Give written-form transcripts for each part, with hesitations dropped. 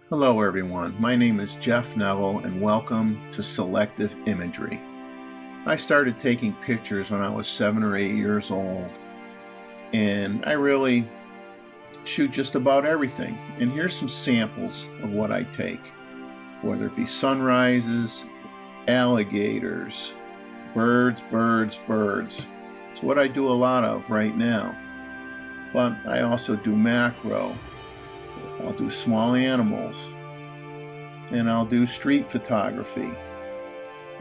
Hello everyone, my name is Jeff Neville and welcome to Selective Imagery. I started taking pictures when I was 7 or 8 years old, and I really shoot just about everything. And here's some samples of what I take, whether it be sunrises, alligators, birds. It's what I do a lot of right now. But I also do macro. I'll do small animals, and I'll do street photography,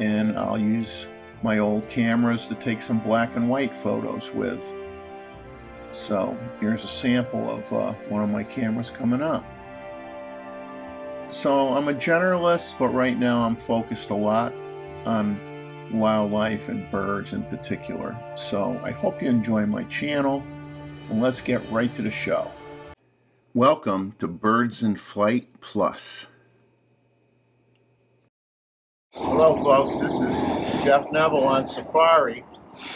and I'll use my old cameras to take some black and white photos with. So here's a sample of one of my cameras coming up. So I'm a generalist, but right now I'm focused a lot on wildlife and birds in particular. So I hope you enjoy my channel, and let's get right to the show. Welcome to Birds in Flight Plus. Hello folks, this is Jeff Neville on safari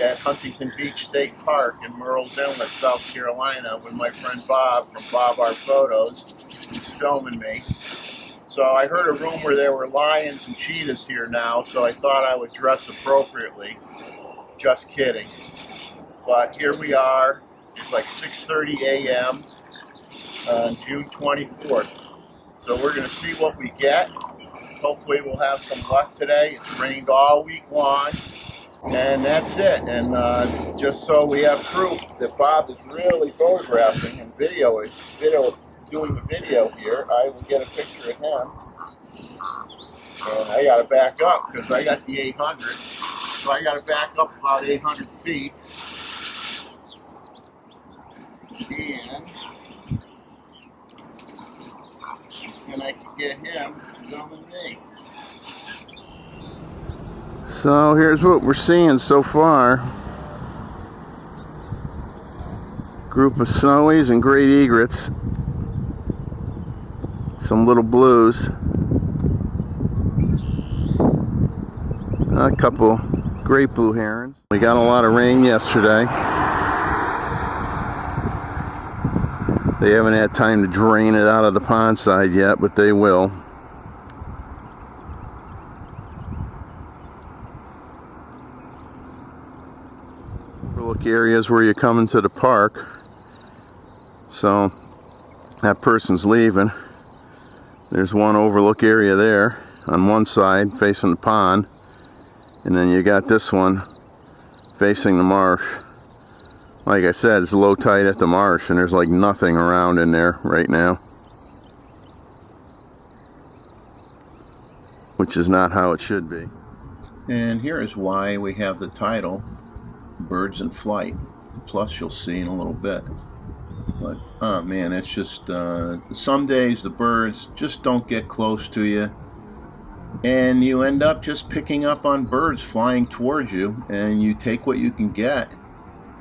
at Huntington Beach State Park in Murrells Inlet, South Carolina with my friend Bob from Bob Art Photos, who's filming me. So I heard a rumor there were lions and cheetahs here now, so I thought I would dress appropriately. Just kidding. But here we are. It's like 6:30 a.m. on June 24th. So we're going to see what we get. Hopefully we'll have some luck today. It's rained all week long, and that's it. And just so we have proof that Bob is really photographing and doing the video here, I will get a picture of him. And I got to back up because I got the 800, so I got to back up about 800 feet. And I can get him filming me. So here's what we're seeing so far. Group of snowies and great egrets. Some little blues. A couple great blue herons. We got a lot of rain yesterday. They haven't had time to drain it out of the pond side yet, but they will. Overlook areas where you're coming to the park. So that person's leaving. There's one overlook area there on one side facing the pond, and then you got this one facing the marsh. Like I said, it's low tide at the marsh, and there's like nothing around in there right now, which is not how it should be. And here is why we have the title Birds in Flight. Plus you'll see in a little bit. But oh man, it's just some days the birds just don't get close to you, and you end up just picking up on birds flying towards you, and you take what you can get.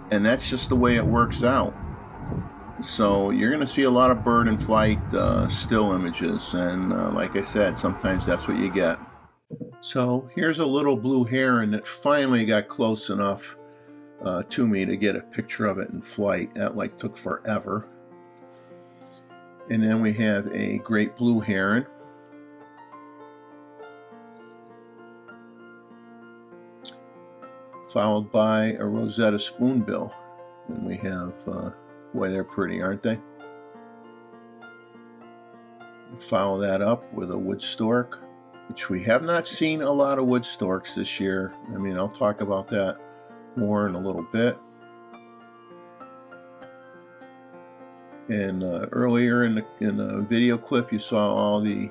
And that's just the way it works out. So you're going to see a lot of bird in flight still images, and like I said, sometimes that's what you get. So here's a little blue heron that finally got close enough to me to get a picture of it in flight. That like took forever. And then we have a great blue heron. Followed by a Rosetta spoonbill. And we have, boy, they're pretty, aren't they? Follow that up with a wood stork, which we have not seen a lot of wood storks this year. I mean, I'll talk about that more in a little bit. And earlier in the video clip, you saw all the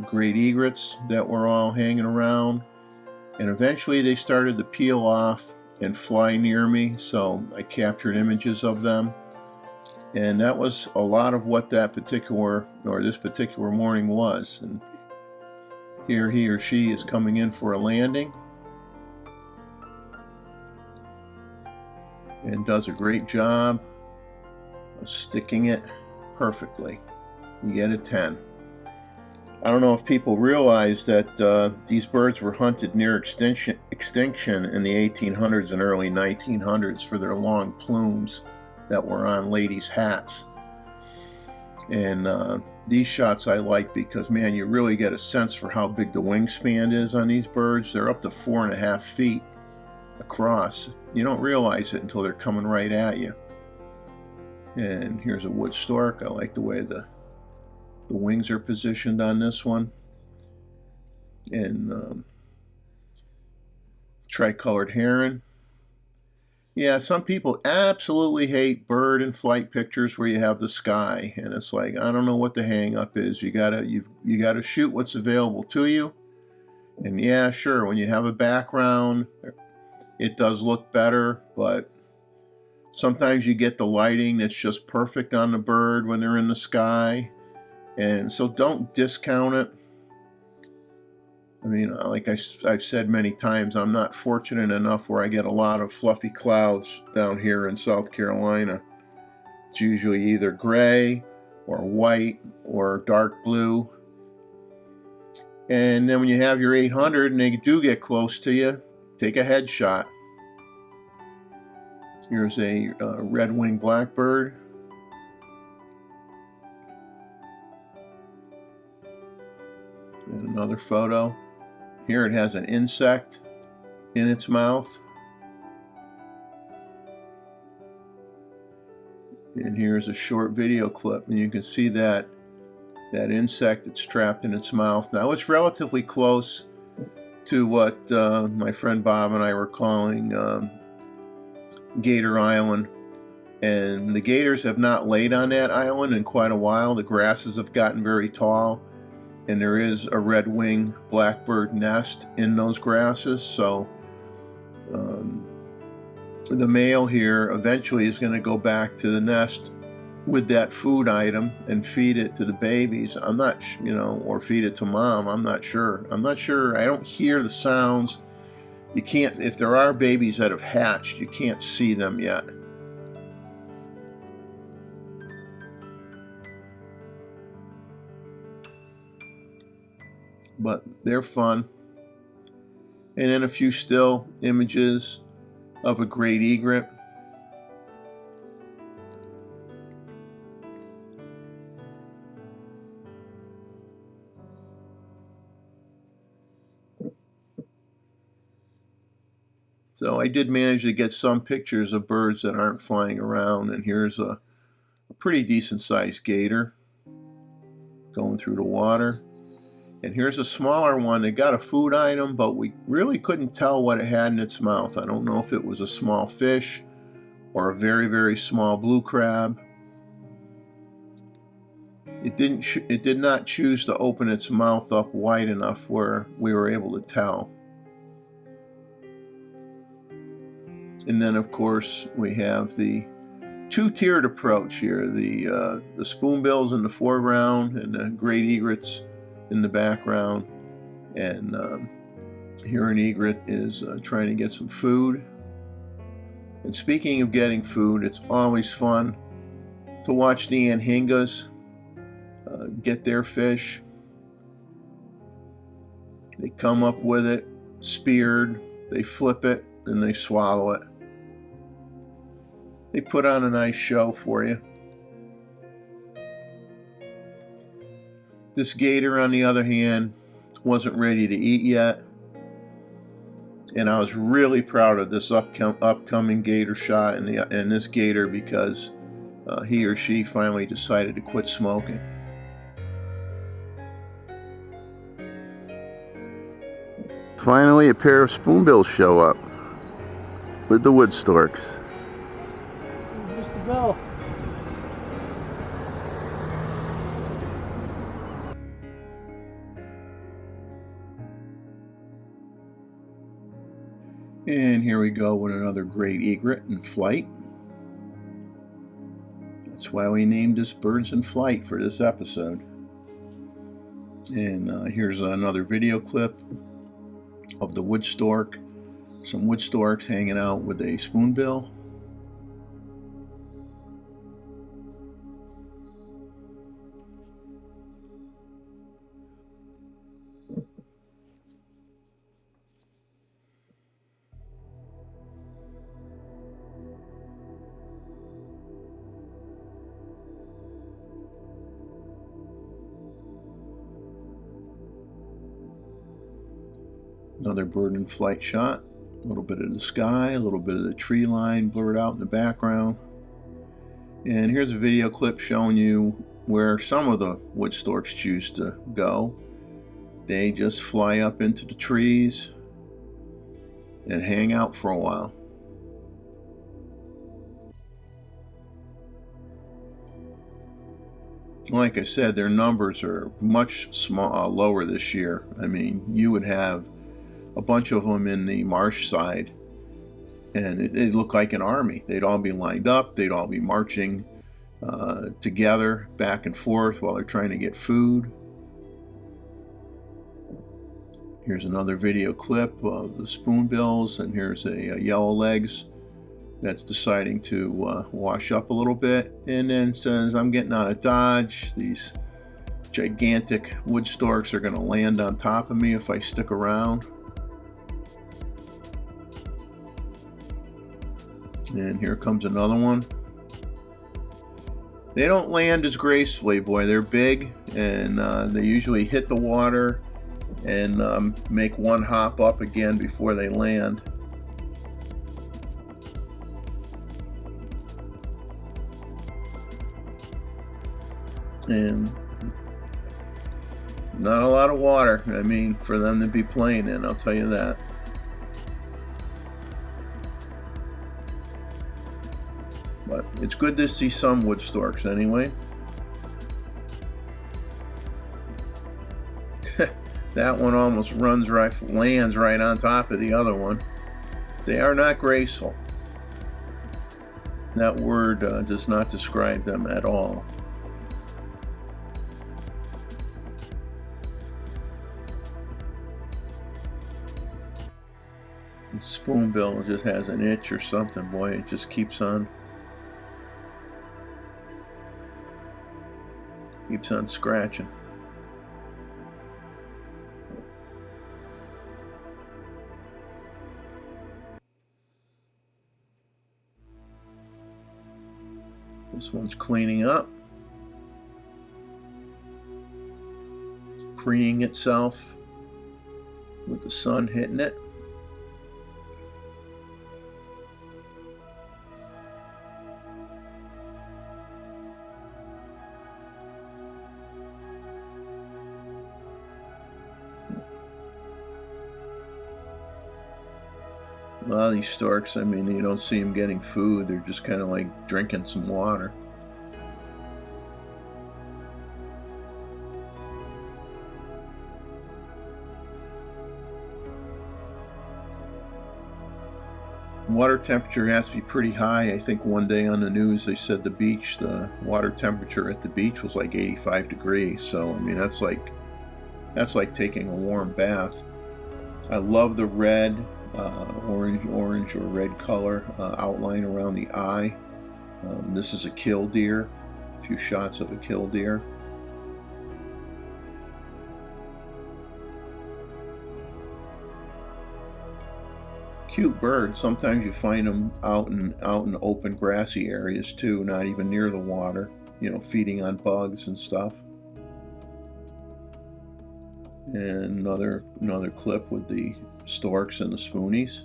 great egrets that were all hanging around. And eventually they started to peel off and fly near me, so I captured images of them. And that was a lot of what this particular morning was. And here he or she is coming in for a landing. And does a great job of sticking it perfectly. You get a 10. I don't know if people realize that these birds were hunted near extinction in the 1800s and early 1900s for their long plumes that were on ladies' hats. And these shots I like because, man, you really get a sense for how big the wingspan is on these birds. They're up to 4.5 feet across. You don't realize it until they're coming right at you. And here's a wood stork. I like the way the wings are positioned on this one. And tricolored heron. Yeah, some people absolutely hate bird and flight pictures where you have the sky, and it's like, I don't know what the hang up is. You gotta shoot what's available to you. And yeah, sure, when you have a background, it does look better, but sometimes you get the lighting that's just perfect on the bird when they're in the sky. And so don't discount it. I mean, like I've said many times, I'm not fortunate enough where I get a lot of fluffy clouds down here in South Carolina. It's usually either gray or white or dark blue. And then when you have your 800 and they do get close to you, take a headshot. Here's a red-winged blackbird. And another photo. Here it has an insect in its mouth. And here's a short video clip, and you can see that insect that's trapped in its mouth. Now it's relatively close to what my friend Bob and I were calling Gator Island. And the gators have not laid on that island in quite a while. The grasses have gotten very tall. And there is a red-winged blackbird nest in those grasses, so the male here eventually is going to go back to the nest with that food item and feed it to the babies. I'm not, or feed it to mom. I'm not sure. I don't hear the sounds. You can't, if there are babies that have hatched, you can't see them yet. But they're fun. And then a few still images of a great egret. So I did manage to get some pictures of birds that aren't flying around, and here's a pretty decent sized gator going through the water. And here's a smaller one that got a food item, but we really couldn't tell what it had in its mouth. I don't know if it was a small fish or a very, very small blue crab. It did not choose to open its mouth up wide enough where we were able to tell. And then, of course, we have the two-tiered approach here. The spoonbills in the foreground and the great egrets in the background. And here an egret is trying to get some food. And speaking of getting food, it's always fun to watch the anhingas get their fish. They come up with it, speared, they flip it, and they swallow it. They put on a nice show for you. This gator, on the other hand, wasn't ready to eat yet. And I was really proud of this upcoming gator shot and this gator because he or she finally decided to quit smoking. Finally, a pair of spoonbills show up with the wood storks. Mr. Bell. And here we go with another great egret in flight. That's why we named this Birds in Flight for this episode. And here's another video clip of the wood stork. Some wood storks hanging out with a spoonbill. Another bird in flight shot. A little bit of the sky, a little bit of the tree line blurred out in the background. And here's a video clip showing you where some of the wood storks choose to go. They just fly up into the trees and hang out for a while. Like I said, their numbers are much lower this year. I mean, you would have a bunch of them in the marsh side, and it looked like an army. They'd all be lined up. They'd all be marching together, back and forth, while they're trying to get food. Here's another video clip of the spoonbills, and here's a yellow legs that's deciding to wash up a little bit, and then says, I'm getting out of Dodge. These gigantic wood storks are going to land on top of me if I stick around. And here comes another one. They don't land as gracefully, boy. They're big, and they usually hit the water and make one hop up again before they land. And not a lot of water, I mean, for them to be playing in, I'll tell you that. But it's good to see some wood storks anyway. That one almost lands right on top of the other one. They are not graceful. That word does not describe them at all. The spoonbill just has an itch or something, boy. It just keeps on scratching. This one's cleaning up, preening itself with the sun hitting it. A lot of these storks, I mean, you don't see them getting food. They're just kind of like drinking some water. Water temperature has to be pretty high. I think one day on the news they said the water temperature at the beach was like 85 degrees. So I mean, that's like taking a warm bath. I love the red, orange or red color outline around the eye. This is a killdeer. A few shots of a killdeer. Cute birds. Sometimes you find them out in open grassy areas too, not even near the water, you know, feeding on bugs and stuff. And another clip with the storks and the spoonies.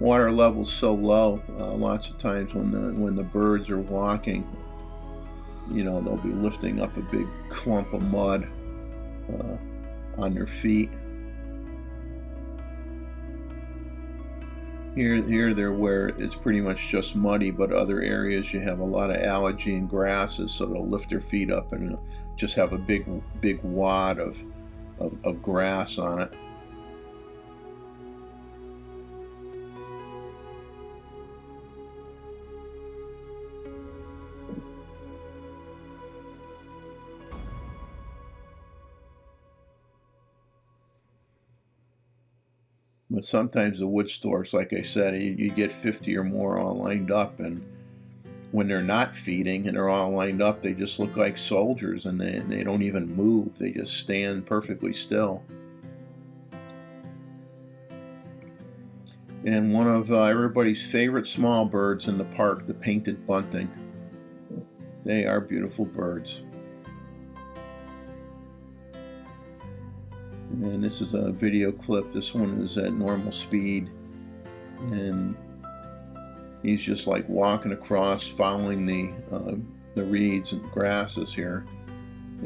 Water level's so low. Lots of times when the birds are walking, you know, they'll be lifting up a big clump of mud on their feet. Here they're where it's pretty much just muddy, but other areas you have a lot of algae and grasses, so they'll lift their feet up and just have a big wad of grass on it. But sometimes the wood storks, like I said, you get 50 or more all lined up, and when they're not feeding and they're all lined up, they just look like soldiers, and they don't even move. They just stand perfectly still. And one of everybody's favorite small birds in the park, the painted bunting. They are beautiful birds. And this is a video clip. This one is at normal speed, and he's just like walking across, following the reeds and grasses here,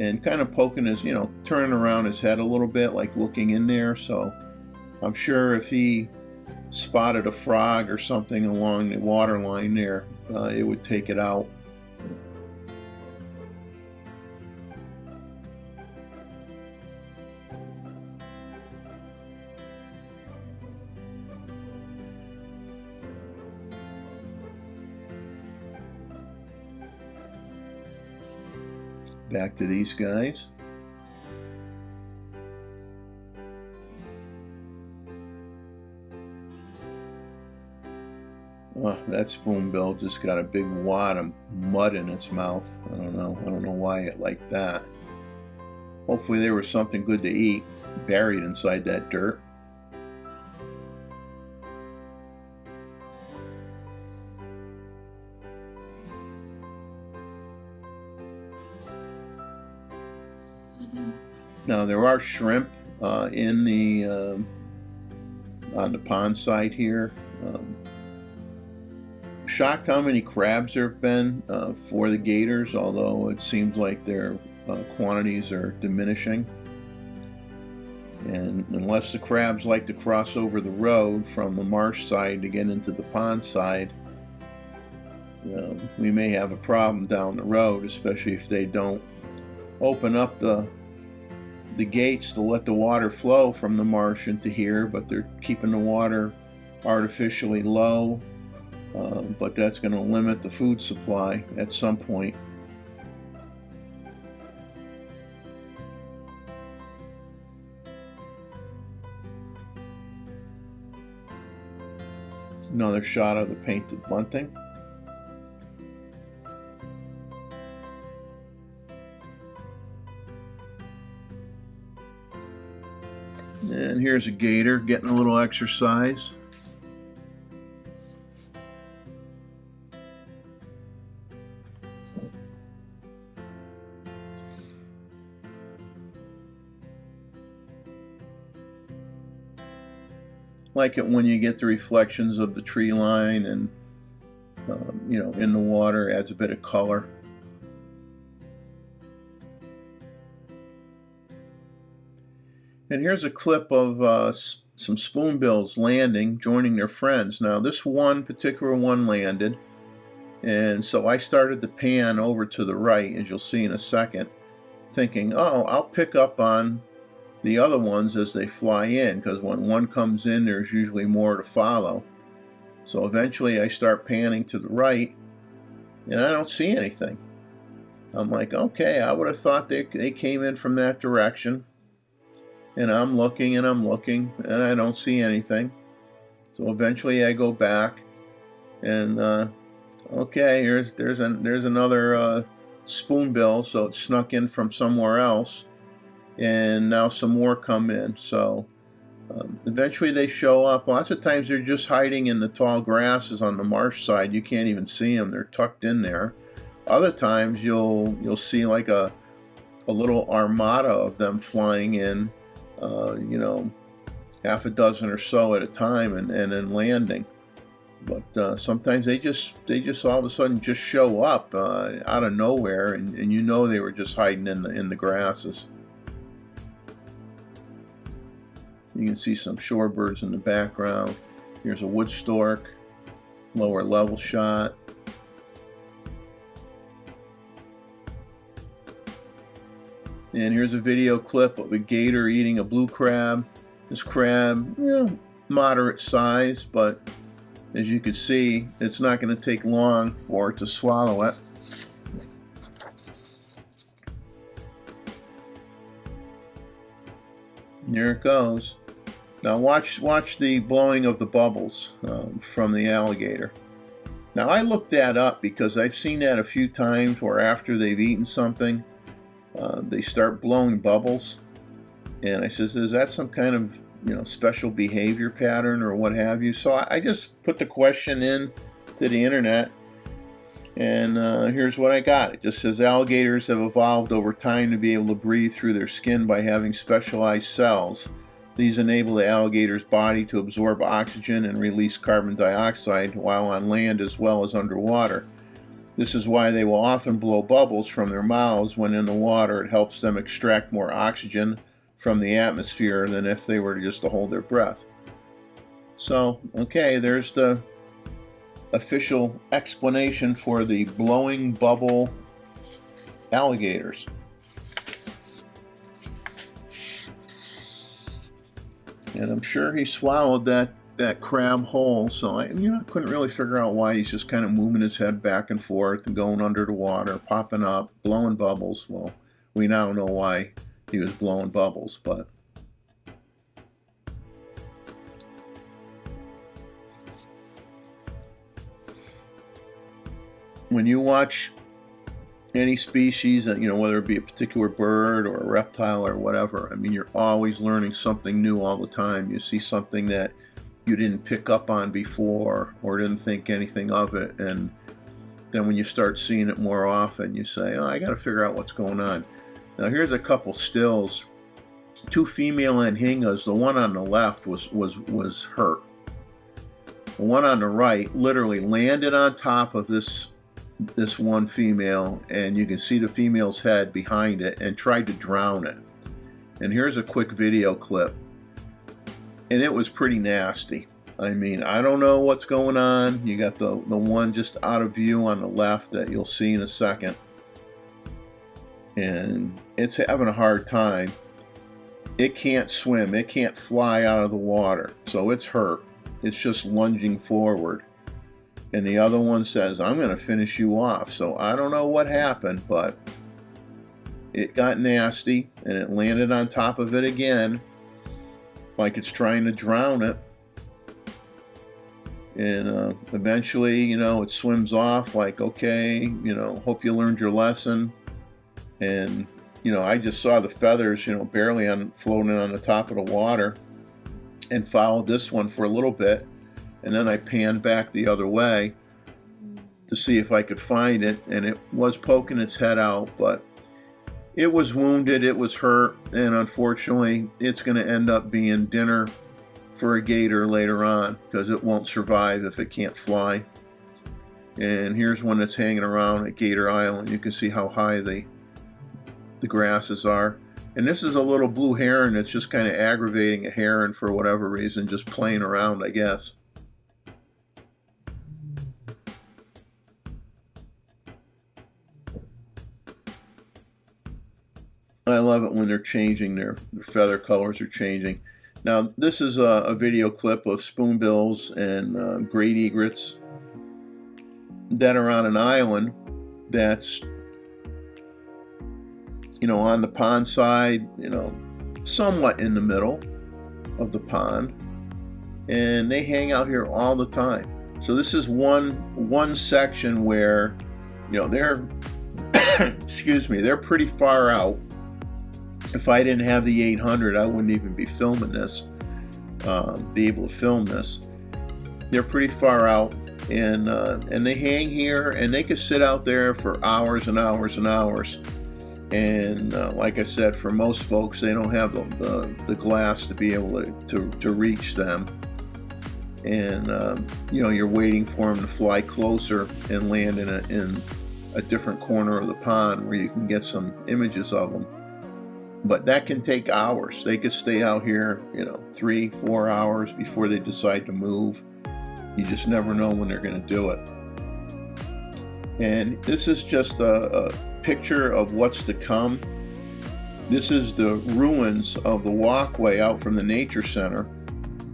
and kind of poking his, turning around his head a little bit, like looking in there. So I'm sure if he spotted a frog or something along the water line there, it would take it out. Back to these guys. Oh, that spoonbill just got a big wad of mud in its mouth. I don't know why it liked that. Hopefully there was something good to eat buried inside that dirt. Now there are shrimp in the on the pond site here. Shocked how many crabs there have been for the gators, although it seems like their quantities are diminishing. And unless the crabs like to cross over the road from the marsh side to get into the pond side, we may have a problem down the road, especially if they don't open up the gates to let the water flow from the marsh into here, but they're keeping the water artificially low. But that's going to limit the food supply at some point. Another shot of the painted bunting. And here's a gator getting a little exercise. Like it when you get the reflections of the tree line and in the water, adds a bit of color. And here's a clip of some spoonbills landing, joining their friends. Now this one particular one landed, and so I started to pan over to the right, as you'll see in a second, thinking, oh, I'll pick up on the other ones as they fly in, because when one comes in, there's usually more to follow. So eventually I start panning to the right, and I don't see anything. I'm like, okay, I would have thought they came in from that direction. And I'm looking and I'm looking, and I don't see anything. So eventually I go back, and okay, there's another spoonbill, so it snuck in from somewhere else, and now some more come in. So eventually they show up. Lots of times they're just hiding in the tall grasses on the marsh side. You can't even see them; they're tucked in there. Other times you'll see like a little armada of them flying in. Half a dozen or so at a time, and then landing. But sometimes they just all of a sudden just show up out of nowhere, and they were just hiding in the grasses. You can see some shorebirds in the background. Here's a wood stork, lower level shot. And here's a video clip of a gator eating a blue crab. This crab, moderate size, but as you can see, it's not going to take long for it to swallow it. And there it goes. Now watch the blowing of the bubbles from the alligator. Now I looked that up because I've seen that a few times where after they've eaten something, they start blowing bubbles. And I says, is that some kind of, special behavior pattern or what have you? So I just put the question in to the internet, and here's what I got. It just says alligators have evolved over time to be able to breathe through their skin by having specialized cells. These enable the alligator's body to absorb oxygen and release carbon dioxide while on land as well as underwater. This is why they will often blow bubbles from their mouths when in the water. It helps them extract more oxygen from the atmosphere than if they were just to hold their breath. So, okay, there's the official explanation for the blowing bubble alligators. And I'm sure he swallowed that crab whole, so I couldn't really figure out why he's just kind of moving his head back and forth and going under the water, popping up, blowing bubbles. Well, we now know why he was blowing bubbles, but when you watch any species, whether it be a particular bird or a reptile or whatever, you're always learning something new all the time. You see something that you didn't pick up on before or didn't think anything of it, and then when you start seeing it more often, you say, oh, I got to figure out what's going on. Now here's a couple stills. Two female anhingas. The one on the left was hurt. The one on the right literally landed on top of this one female, and you can see the female's head behind it, and tried to drown it. And here's a quick video clip, and it was pretty nasty. I don't know what's going on. You got the one just out of view on the left that you'll see in a second, and it's having a hard time. It can't swim. It can't fly out of the water, so it's hurt. It's just lunging forward. And the other one says, I'm going to finish you off. So I don't know what happened, but it got nasty, and it landed on top of it again, like it's trying to drown it. And eventually, it swims off like, okay, hope you learned your lesson. And, I just saw the feathers, barely floating on the top of the water, and followed this one for a little bit. And then I panned back the other way to see if I could find it, and it was poking its head out, but it was wounded, it was hurt, and unfortunately it's going to end up being dinner for a gator later on, because it won't survive if it can't fly. And here's one that's hanging around at Gator Island. You can see how high the grasses are. And this is a little blue heron that's just kind of aggravating a heron for whatever reason, just playing around, I guess. I love it when they're changing, their feather colors are changing. Now, this is a video clip of spoonbills and great egrets that are on an island that's, on the pond side, somewhat in the middle of the pond. And they hang out here all the time. So this is one section where, they're, excuse me, they're pretty far out. If I didn't have the 800, I wouldn't even be filming this, be able to film this. They're pretty far out, and they hang here, and they could sit out there for hours and hours and hours. And like I said, for most folks, they don't have the glass to be able to reach them. And you're waiting for them to fly closer and land in a different corner of the pond where you can get some images of them. But that can take hours. They could stay out here, 3-4 hours before they decide to move. You just never know when they're going to do it. And this is just a picture of what's to come. This is the ruins of the walkway out from the nature center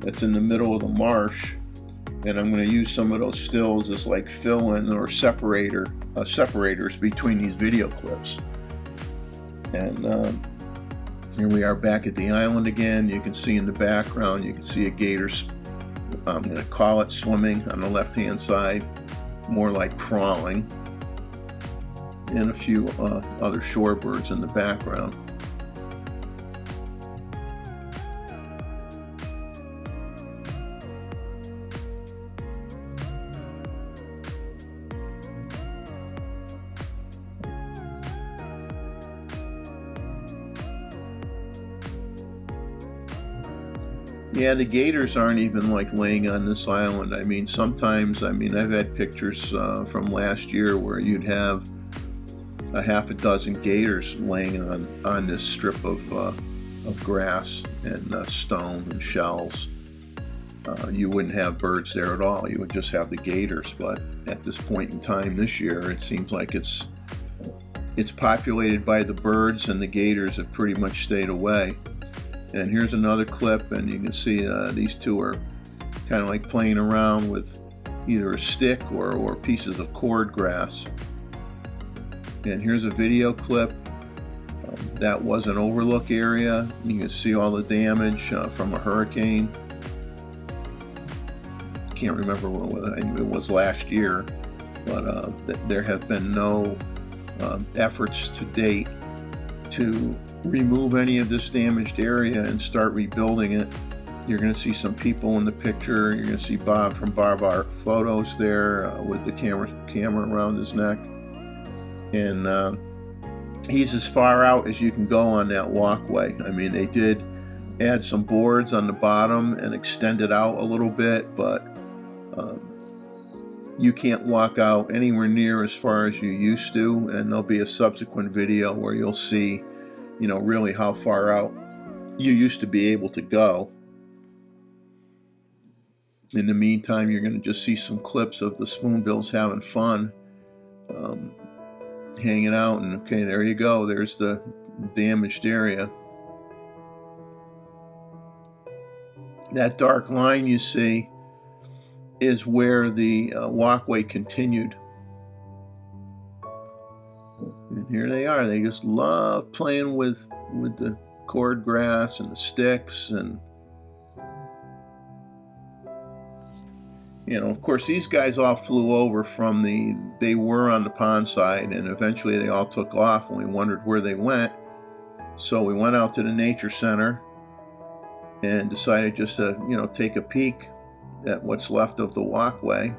that's in the middle of the marsh. And I'm going to use some of those stills as like fill-in or separators between these video clips. And here we are back at the island again. You can see in the background, you can see a gator, I'm going to call it, swimming on the left-hand side. more like crawling, and a few other shorebirds in the background. Yeah, the gators aren't even like laying on this island. I mean, sometimes, I've had pictures from last year where you'd have a half a dozen gators laying on this strip of grass and stone and shells. You wouldn't have birds there at all. You would just have the gators. But at this point in time this year, it seems like it's populated by the birds, and the gators have pretty much stayed away. And here's another clip, and you can see these two are kind of like playing around with either a stick or pieces of cord grass. And here's a video clip. That was an overlook area. You can see all the damage from a hurricane. Can't remember what it was last year, but there have been no efforts to date to remove any of this damaged area and start rebuilding it. You're going to see some people in the picture. You're going to see Bob from Bob Art Photos there with the camera around his neck. And he's as far out as you can go on that walkway. I mean, they did add some boards on the bottom and extend it out a little bit, but you can't walk out anywhere near as far as you used to, and there'll be a subsequent video where you'll see, really how far out you used to be able to go. In the meantime, you're going to just see some clips of the spoonbills having fun, hanging out, and okay, there you go. There's the damaged area. That dark line you see is where the walkway continued. And here they are. They just love playing with the cord grass and the sticks, and of course, these guys all flew over from they were on the pond side, and eventually they all took off, and we wondered where they went. So we went out to the nature center and decided just to take a peek at what's left of the walkway,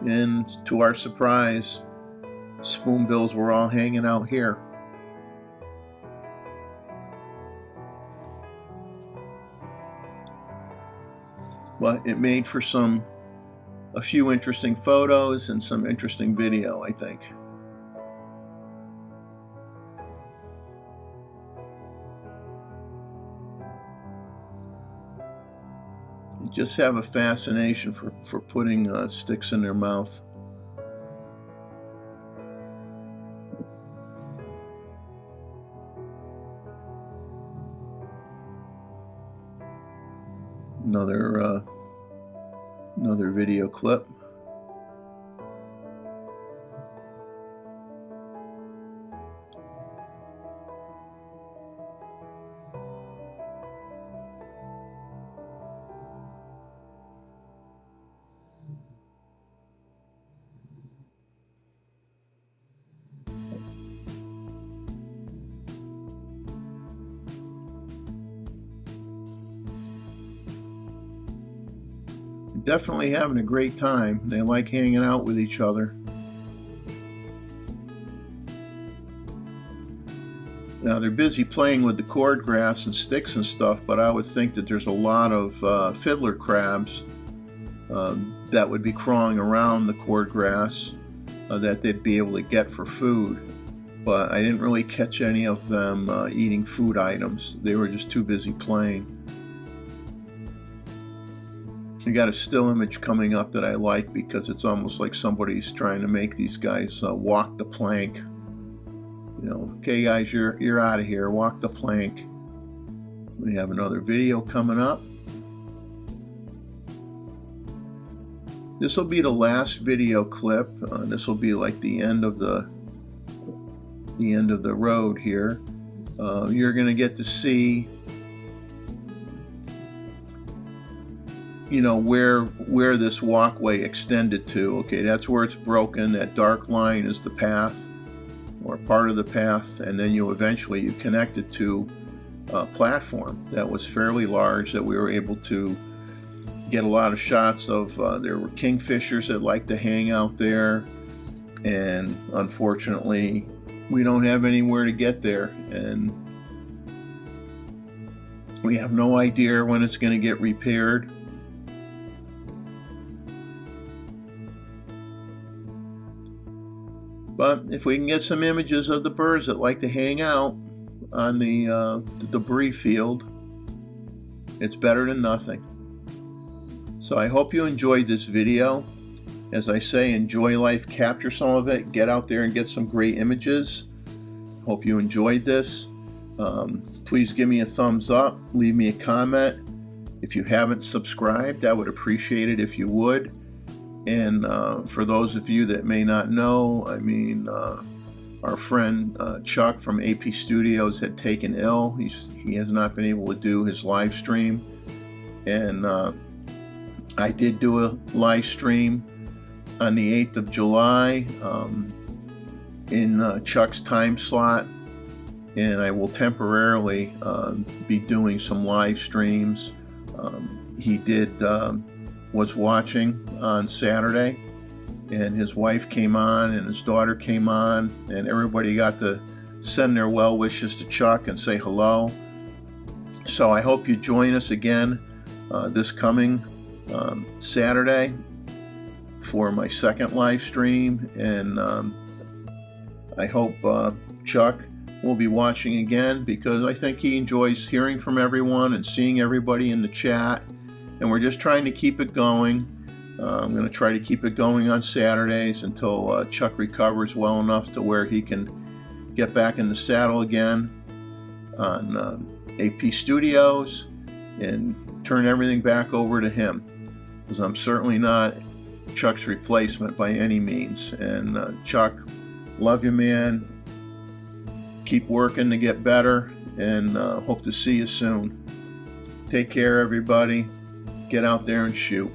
and to our surprise, spoonbills were all hanging out here. But it made for a few interesting photos and some interesting video, I think. They just have a fascination for putting sticks in their mouth. Another video clip. Definitely having a great time. They like hanging out with each other. Now they're busy playing with the cord grass and sticks and stuff, but I would think that there's a lot of fiddler crabs that would be crawling around the cord grass that they'd be able to get for food. But I didn't really catch any of them eating food items. They were just too busy playing. I got a still image coming up that I like because it's almost like somebody's trying to make these guys walk the plank. Okay guys, you're out of here, walk the plank. We have another video coming up. This will be the last video clip. This will be like the end of the road here. You're going to get to see where this walkway extended to. Okay, that's where it's broken. That dark line is the path, or part of the path, and then you connect it to a platform that was fairly large that we were able to get a lot of shots of. There were kingfishers that like to hang out there, and unfortunately we don't have anywhere to get there, and we have no idea when it's going to get repaired. But if we can get some images of the birds that like to hang out on the debris field, it's better than nothing. So I hope you enjoyed this video. As I say, enjoy life, capture some of it, get out there and get some great images. Hope you enjoyed this. Please give me a thumbs up, leave me a comment. If you haven't subscribed, I would appreciate it if you would. And for those of you that may not know, our friend Chuck from AP Studios had taken ill. He has not been able to do his live stream. And I did do a live stream on the 8th of July in Chuck's time slot. And I will temporarily be doing some live streams. He was watching on Saturday, and his wife came on and his daughter came on, and everybody got to send their well wishes to Chuck and say hello. So I hope you join us again this coming Saturday for my second live stream, and I hope Chuck will be watching again, because I think he enjoys hearing from everyone and seeing everybody in the chat. And we're just trying to keep it going. I'm going to try to keep it going on Saturdays until Chuck recovers well enough to where he can get back in the saddle again on AP Studios and turn everything back over to him, because I'm certainly not Chuck's replacement by any means. And Chuck, love you, man. Keep working to get better, and hope to see you soon. Take care, everybody. Get out there and shoot.